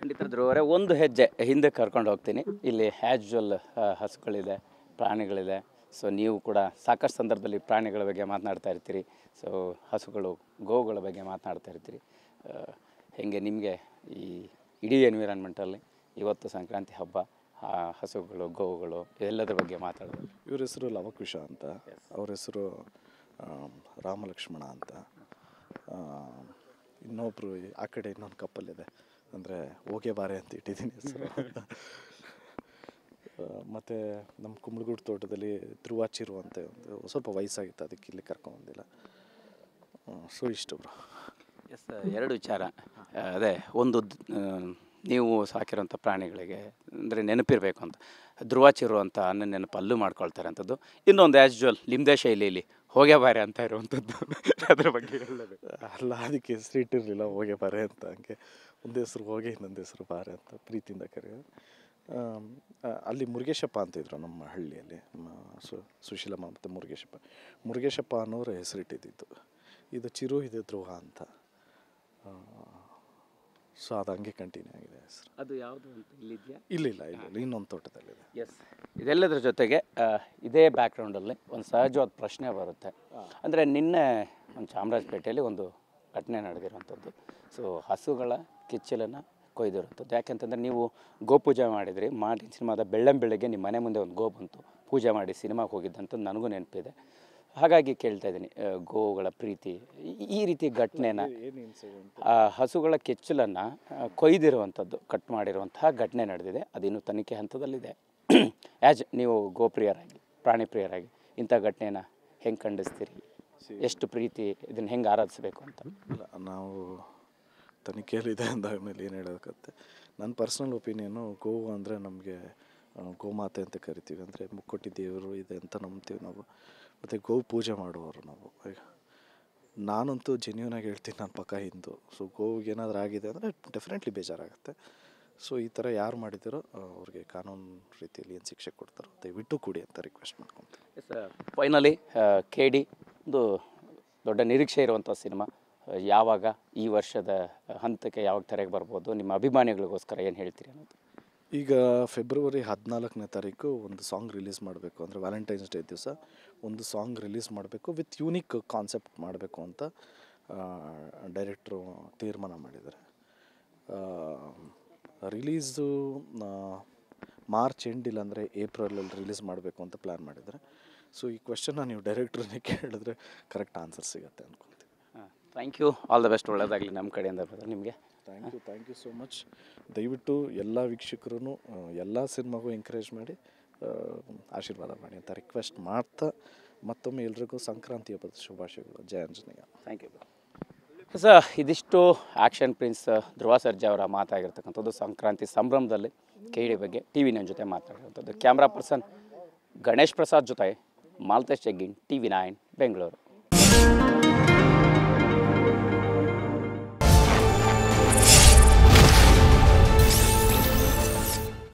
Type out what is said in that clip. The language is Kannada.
ಖಂಡಿತ ಧ್ರುವರೇ, ಒಂದು ಹೆಜ್ಜೆ ಹಿಂದೆ ಕರ್ಕೊಂಡು ಹೋಗ್ತೀನಿ. ಇಲ್ಲಿ ಹ್ಯಾಜುವಲ್ ಹಸುಗಳಿದೆ, ಪ್ರಾಣಿಗಳಿದೆ. ಸೊ ನೀವು ಕೂಡ ಸಾಕಷ್ಟು ಸಂದರ್ಭದಲ್ಲಿ ಪ್ರಾಣಿಗಳ ಬಗ್ಗೆ ಮಾತನಾಡ್ತಾ ಇರ್ತೀರಿ. ಸೊ ಹಸುಗಳು, ಗೋವುಗಳ ಬಗ್ಗೆ ಮಾತನಾಡ್ತಾ ಇರ್ತೀರಿ. ಹೇಗೆ ನಿಮಗೆ ಈ ಇಡೀ ಎನ್ವಿರಾನ್ಮೆಂಟಲ್ಲಿ ಇವತ್ತು ಸಂಕ್ರಾಂತಿ ಹಬ್ಬ, ಹಸುಗಳು, ಗೋವುಗಳು ಎಲ್ಲದ್ರ ಬಗ್ಗೆ ಮಾತಾಡೋದು? ಇವ್ರ ಹೆಸರು ಲವಕುಶ ಅಂತ, ಅವ್ರ ಹೆಸರು ರಾಮಲಕ್ಷ್ಮಣ ಅಂತ. ಇನ್ನೊಬ್ಬರು ಆ ಕಡೆ ಇನ್ನೊಂದು ಕಪ್ಪಲ್ಲಿದೆ, ಅಂದರೆ ಹೋಗೆ ಬಾರೆ ಅಂತ ಇಟ್ಟಿದ್ದೀನಿ ಹೆಸರು. ಮತ್ತು ನಮ್ಮ ಕುಂಬಳಗೂಡು ತೋಟದಲ್ಲಿ ಧ್ರುವಾಚಿರು ಅಂತ ಒಂದು ಸ್ವಲ್ಪ ವಯಸ್ಸಾಗಿತ್ತು, ಅದಕ್ಕೆ ಇಲ್ಲಿ ಕರ್ಕೊಂಬಂದಿಲ್ಲ. ಸೊ ಇಷ್ಟು ಬ್ರೋ. ಎಸ್, ಎರಡು ವಿಚಾರ. ಅದೇ ಒಂದು, ನೀವು ಸಾಕಿರೋಂಥ ಪ್ರಾಣಿಗಳಿಗೆ ಅಂದರೆ ನೆನಪಿರಬೇಕು ಅಂತ ಧ್ರುವಾಚಿರು ಅಂತ ನನ್ನ ನೆನಪು ಅಲ್ಲೂ ಮಾಡ್ಕೊಳ್ತಾರೆ ಅಂಥದ್ದು. ಇನ್ನೊಂದು ಆ್ಯಸ್ ನಿಮ್ಮದೇ ಶೈಲಿಯಲ್ಲಿ ಹೋಗೆ ಬಾರೆ ಅಂತ ಇರುವಂಥದ್ದು, ಅದ್ರ ಬಗ್ಗೆ ಹೇಳೋದು? ಅಲ್ಲ, ಅದಕ್ಕೆ ಹೆಸರು ಇಟ್ಟಿರಲಿಲ್ಲ ಹೋಗೆ ಬಾರೆ ಅಂತ. ಹಂಗೆ ಒಂದು ಹೆಸರು ಹೋಗೆ, ಇನ್ನೊಂದು ಹೆಸರು ಬಾರೆ ಅಂತ ಪ್ರೀತಿಯಿಂದ ಕರೆಯೋದು. ಅಲ್ಲಿ ಮುರುಗೇಶಪ್ಪ ಅಂತಿದ್ರು ನಮ್ಮ ಹಳ್ಳಿಯಲ್ಲಿ, ಸುಶೀಲಮ್ಮ ಮತ್ತು ಮುರುಗೇಶಪ್ಪ ಅನ್ನೋರು ಹೆಸರಿಟ್ಟಿದ್ದು. ಇದು ಚಿರು, ಇದು ಧ್ರುವ ಅಂತ. ಸೊ ಅದು ಹಂಗೆ ಕಂಟಿನ್ಯೂ ಆಗಿದೆ ಹೆಸರು. ಅದು ಯಾವುದು ಅಂತ ಇಲ್ಲಿದೆಯಾ? ಇಲ್ಲ, ಇನ್ನೊಂದು ತೋಟದಲ್ಲಿದೆ. ಎಸ್, ಇದೆಲ್ಲದರ ಜೊತೆಗೆ ಇದೇ ಬ್ಯಾಕ್ಗ್ರೌಂಡಲ್ಲಿ ಒಂದು ಸಹಜವಾದ ಪ್ರಶ್ನೆ ಬರುತ್ತೆ. ಅಂದರೆ ನಿನ್ನೆ ಒಂದು ಚಾಮರಾಜಪೇಟೆಯಲ್ಲಿ ಒಂದು ಘಟನೆ ನಡೆದಿರುವಂಥದ್ದು. ಸೊ ಹಸುಗಳ ಕಿಚ್ಚಲನ್ನು ಕೊಯ್ದಿರುವಂಥದ್ದು. ಯಾಕೆಂತಂದರೆ ನೀವು ಗೋಪೂಜೆ ಮಾಡಿದ್ರಿ, ಮಾಡಿ ಸಿನಿಮಾದ ಬೆಳ್ಳಂಬೆಳಗ್ಗೆ ನಿಮ್ಮ ಮನೆ ಮುಂದೆ ಒಂದು ಗೋ ಬಂತು, ಪೂಜೆ ಮಾಡಿ ಸಿನಿಮಾಗೆ ಹೋಗಿದ್ದಂಥದ್ದು ನನಗೂ ನೆನಪಿದೆ. ಹಾಗಾಗಿ ಕೇಳ್ತಾ ಇದ್ದೀನಿ, ಗೋವುಗಳ ಪ್ರೀತಿ, ಈ ರೀತಿ ಘಟನೆನ, ಹಸುಗಳ ಕೆಚ್ಚಲನ್ನು ಕೊಯ್ದಿರುವಂಥದ್ದು, ಕಟ್ ಮಾಡಿರುವಂತಹ ಘಟನೆ ನಡೆದಿದೆ. ಅದಿನ್ನೂ ತನಿಖೆ ಹಂತದಲ್ಲಿದೆ. ಆ್ಯಸ್ ನೀವು ಗೋಪ್ರಿಯರಾಗಿ, ಪ್ರಾಣಿ ಪ್ರಿಯರಾಗಿ ಇಂಥ ಘಟನೆನ ಹೆಂಗೆ ಖಂಡಿಸ್ತೀರಿ? ಎಷ್ಟು ಪ್ರೀತಿ, ಇದನ್ನು ಹೆಂಗೆ ಆರಾಧಿಸಬೇಕು ಅಂತ? ಇಲ್ಲ, ನಾವು ತನಿಖೆಯಲ್ಲಿದೆ ಅಂದಾದ್ಮೇಲೆ ಏನು ಹೇಳೋದಕ್ಕತ್ತೆ. ನನ್ನ ಪರ್ಸ್ನಲ್ ಒಪಿನಿಯನ್ನು, ಗೋವು ಅಂದರೆ ನಮಗೆ ಗೋಮಾತೆ ಅಂತ ಕರಿತೀವಿ. ಅಂದರೆ ಮುಕ್ಕೋಟಿ ದೇವರು ಇದೆ ಅಂತ ನಂಬ್ತೀವಿ ನಾವು, ಮತ್ತು ಗೋವು ಪೂಜೆ ಮಾಡುವವರು ನಾವು. ನಾನಂತೂ ಜೆನ್ಯೂನಾಗಿ ಹೇಳ್ತೀನಿ, ನಾನು ಪಕ್ಕ ಹಿಂದೂ. ಸೊ ಗೋವಿಗೆ ಏನಾದರೂ ಆಗಿದೆ ಅಂದರೆ ಡೆಫಿನೆಟ್ಲಿ ಬೇಜಾರಾಗುತ್ತೆ. ಸೊ ಈ ಥರ ಯಾರು ಮಾಡಿದಾರೋ ಅವ್ರಿಗೆ ಕಾನೂನು ರೀತಿಯಲ್ಲಿ ಏನು ಶಿಕ್ಷೆ ಕೊಡ್ತಾರೋ ದಯವಿಟ್ಟು ಕೊಡಿ ಅಂತ ರಿಕ್ವೆಸ್ಟ್ ಮಾಡ್ಕೊತೀನಿ. ಎಸ್, ಫೈನಲಿ KD ಒಂದು ದೊಡ್ಡ ನಿರೀಕ್ಷೆ ಇರುವಂಥ ಸಿನಿಮಾ ಯಾವಾಗ, ಈ ವರ್ಷದ ಹಂತಕ್ಕೆ ಯಾವಾಗ ತೆರೆಗೆ ಬರ್ಬೋದು? ನಿಮ್ಮ ಅಭಿಮಾನಿಗಳಿಗೋಸ್ಕರ ಏನು ಹೇಳ್ತೀರಿ ಅನ್ನೋದು? ಈಗ ಫೆಬ್ರವರಿ 14ನೇ ತಾರೀಕು ಒಂದು ಸಾಂಗ್ ರಿಲೀಸ್ ಮಾಡಬೇಕು, ಅಂದರೆ ವ್ಯಾಲೆಂಟೈನ್ಸ್ ಡೇ ದಿವಸ ಒಂದು ಸಾಂಗ್ ರಿಲೀಸ್ ಮಾಡಬೇಕು, ವಿತ್ ಯೂನಿಕ್ ಕಾನ್ಸೆಪ್ಟ್ ಮಾಡಬೇಕು ಅಂತ ಡೈರೆಕ್ಟ್ರು ತೀರ್ಮಾನ ಮಾಡಿದ್ದಾರೆ. ರಿಲೀಸು ಮಾರ್ಚ್ ಎಂಡ್ ಇಲ್ಲಾಂದರೆ ಏಪ್ರಿಲಲ್ಲಿ ರಿಲೀಸ್ ಮಾಡಬೇಕು ಅಂತ ಪ್ಲ್ಯಾನ್ ಮಾಡಿದ್ದಾರೆ. ಸೊ ಈ ಕ್ವೆಶ್ಚನ್ನ ನೀವು ಡೈರೆಕ್ಟ್ರನ್ನೇ ಕೇಳಿದ್ರೆ ಕರೆಕ್ಟ್ ಆನ್ಸರ್ ಸಿಗುತ್ತೆ ಅಂದ್ಕೊಳ್ತೀನಿ. Thank you, all the best, ಒಳ್ಳೆಯದಾಗಲಿ ನಮ್ಮ ಕಡೆಯಿಂದ ನಿಮಗೆ. Thank you so much. ದಯವಿಟ್ಟು ಎಲ್ಲ ವೀಕ್ಷಕರು ಎಲ್ಲ ಸಿನಿಮಾಗೂ ಎಂಕರೇಜ್ ಮಾಡಿ, ಆಶೀರ್ವಾದ ಮಾಡಿ ಅಂತ ರಿಕ್ವೆಸ್ಟ್ ಮಾಡ್ತಾ, ಮತ್ತೊಮ್ಮೆ ಎಲ್ರಿಗೂ ಸಂಕ್ರಾಂತಿ ಹಬ್ಬದ ಶುಭಾಶಯಗಳು. ಜಯ ಆಂಜನೇಯ. Thank you sir. ಇದಿಷ್ಟು ಆ್ಯಕ್ಷನ್ ಪ್ರಿನ್ಸ್ ಧ್ರುವ ಸರ್ಜಾ ಅವರ ಮಾತಾಗಿರ್ತಕ್ಕಂಥದ್ದು ಸಂಕ್ರಾಂತಿ ಸಂಭ್ರಮದಲ್ಲಿ KD ಬಗ್ಗೆ TV9 ಜೊತೆ ಮಾತಾಡಿರುವಂಥದ್ದು. ಕ್ಯಾಮ್ರಾ ಪರ್ಸನ್ ಗಣೇಶ್ ಪ್ರಸಾದ್ ಜೊತೆ ಮಾಲ್ತೇಶ್ ಜಗ್ಗಿನ್, TV9 ಬೆಂಗಳೂರು.